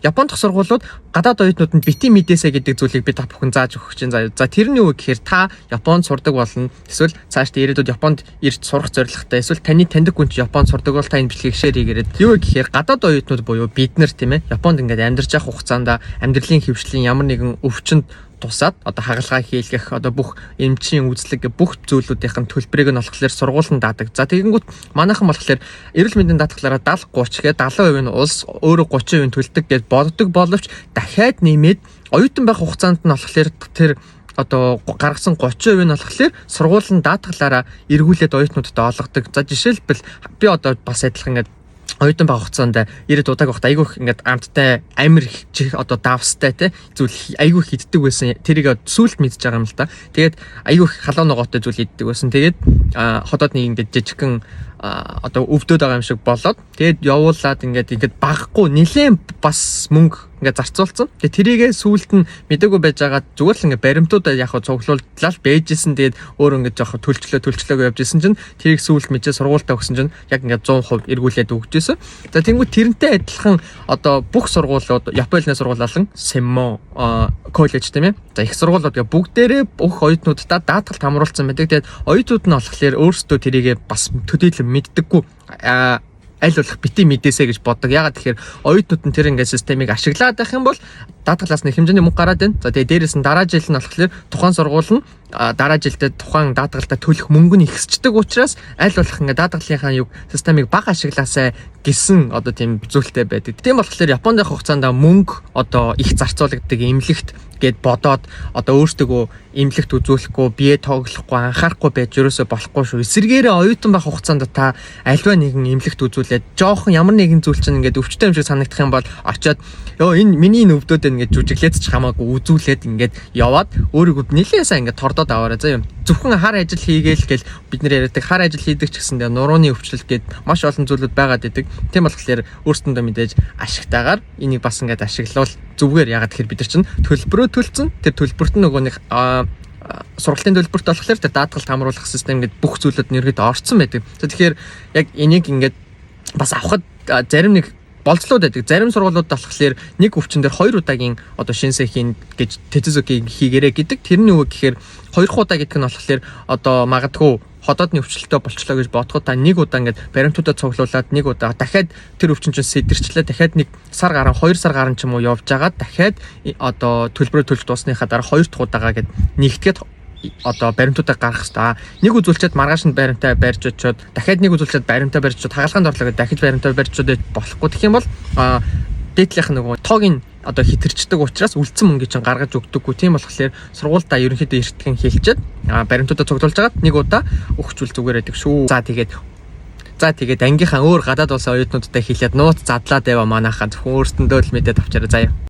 Японы дахь сургуулиуд гадаад оюутнуудад бити мэдээсэ гэдэг зүйлийг бид та бүхэн зааж өгөх чинь. За тэрний юу гэхээр та Японд сурдаг болно. Эсвэл цаашдаа ирээдүйд Японд ирж сурах зорилготой. Эсвэл таны таньдаг хүн чинь Японд сурдаг бол та энэ бичлэгийг шеэр хийгээрэй. Юу гэхээр гадаад оюутнууд буюу бид нар тийм ээ Японд ингээд амьдарч явах хугацаанд амьдралын хөвшлийн ямар нэгэн өвчнөд тусаад одоо хагалгаа хийлгэх одоо бүх эмчийн үзлэг бүх зүйлүүдийн төлбөрийг нь болохоор сургууль нь даадаг. За тэгэнгүүт манайхан болохоор эрүүл мэндийн даатгалаараа 70-30 гээд 70% нь улс өөрөө 30% төлдөг гэж боддог боловч дахиад нэмээд оюутан байх хугацаанд нь болохоор тэр одоо гаргасан 30% нь болохоор сургуулийн даатгалаараа эргүүлээд оюутнуудад олгодог. За жишээлбэл би одоо бас адилхан ингээд оюутан байх хугацаанд 90 удааг багт айгүй их ингээд амттай амир их одоо давстай те зүйл айгүй их иддэг байсан. Тэрийг сүулт мэдж байгаа юм л да. Тэгээд айгүй их халуун ногоотой зүйл иддэг байсан. Тэгээд ходоод нэг ингээд жижигхэн одоо өвдөд байгаа юм шиг болоод тэгээд явуулаад ингээд багахгүй нилээн бас мөнгө ингээд зарцуулсан. Тэгээд тэрийгээ сүулт нь мэдээгүй байж байгаа зүгээр л ингээд баримтуудаа яг цуглууллаа бэжсэн. Тэгээд өөр ингээд жоох төлчлөөг явж исэн чинь тэрийг сүулт мэдээ сургуультаа өгсөн чинь яг ингээд 100% эргүүлээд өгчээсэн. За тэнгуү тэрнтэй адилхан одоо бүх сургуулиуд Японы сургуулиалан Семмо коллеж тийм ээ. За их сургуулиуд бүгдээрээ бүх оюутнуудаа даатгалд хамруулсан байдаг. Тэгээд оюутнууд нь болохоор өөрсдөө тэрийгээ бас төдийлөн мэддэггүй аль болох бити мэдээсэ гэж боддог. Ягаад тэгэхээр оюутнууд нь тэр ингээд системийг ашиглаад байх юм бол даатгалаас нэг хэмжээний мөнгө гараад байна. За тэгээ дээрээс нь дараа жил нь болохоор тухайн сургууль нь дараа жилдээ тухайн даатгалтаа төлөх мөнгө нь ихсчдэг учраас аль болох ингээд даатгалынхаа юг системийг бага ашиглаасай гэсэн одоо тийм зүйлтэй байдаг. Тийм болохоор Японд явах хугацаанд мөнгө одоо их зарцуулагддаг эмнэлэгт гэд бодоод одоо өөртөө эмнэлэгт үзүүлэхгүй бие тоглохгүй анхаарахгүй байж ерөөсөө болохгүй шүү. Эсвэргээрээ оюутан байх хугацаанд та альва нэгэн эмнэлэгт үзүүлээд жоохон ямар нэгэн зүйл чинь ингээд өвчтэй юм шиг санагдах юм бол очиод энэ миний өвдөд байна гэж жүжиглээд ч хамаагүй үзүүлээд ингээд яваад өөрийгөө нэлээд сайн ингээд тордоод аваарай заа юм. Зөвхөн хар ажил хийгээл гэл бид нэр яриадаг хар ажил хийдэг ч гэсэндээ нурууны өвчлөлт гээд маш олон зүйлүүд байгаад идэг. Тийм болохоор өөрсөндөө мэдээж ашигтайгаар энийг бас ингээд ашиглавал зүгээр. Ягаад тэгэхээр бид нар чинь төлбөрөө төлцөн тэр төлбөрт нь нөгөө нэг сургалтын төлбөрт болохоор тэр даатгалд хамруулах систем гэдэг бүх зүйлүүд нь ерөөд орцсон байдаг. Тэгэхээр яг энийг ингээд бас авахд зарим нэг болцлоод байдаг. Зарим сургуулиуд болохоор нэг өвчин дээр 2 удаагийн одоо шинсэ хийн гэж тэцэзөгийг хийгэрээ гэдэг. Тэрний үг гэхээр 2 удаа гэдэг нь болохоор одоо магадгүй ходоодны өвчлөлтөө болчлоо гэж бодоход та нэг удаа ингээд баримтуудаа цуглуулад нэг удаа дахиад тэр өвчин чинь сэтэрчлээ дахиад нэг сар гарan 2 сар гарan ч юм уу явж байгаа дахиад одоо төлбөрөө төлж дуусныхаа дараа 2 дахь удаага гэд нэгтгээд одоо баримтуудаа гаргах хэрэгтэй. Нэг үзүүлчихэд маргааш нь баримтаа барьж очиод дахиад нэг үзүүлчихэд баримтаа барьж очиод хагалгаанд орлоо гэдээ дахиж баримтаа барьж очиод болохгүй. Тэгэх юм бол дээдлийнх нөгөө тоог нь одоо хитэрчдэг учраас үлдсэн мөнгө чинь гаргаж өгдөггүй. Тийм болохоор сургуультай ерөнхийдөө эртхэн хэлчихэд баримтуудаа цуглуулж агаад нэг удаа өгчүүл зүгээр байдаг шүү. За тэгээд ангийнхаа өөр гадаад улсын оюутнуудтай хэлээд нууц задлаад байва манайхаа зөвхөн өөрсөндөө л мэдээд авчаарай заяа.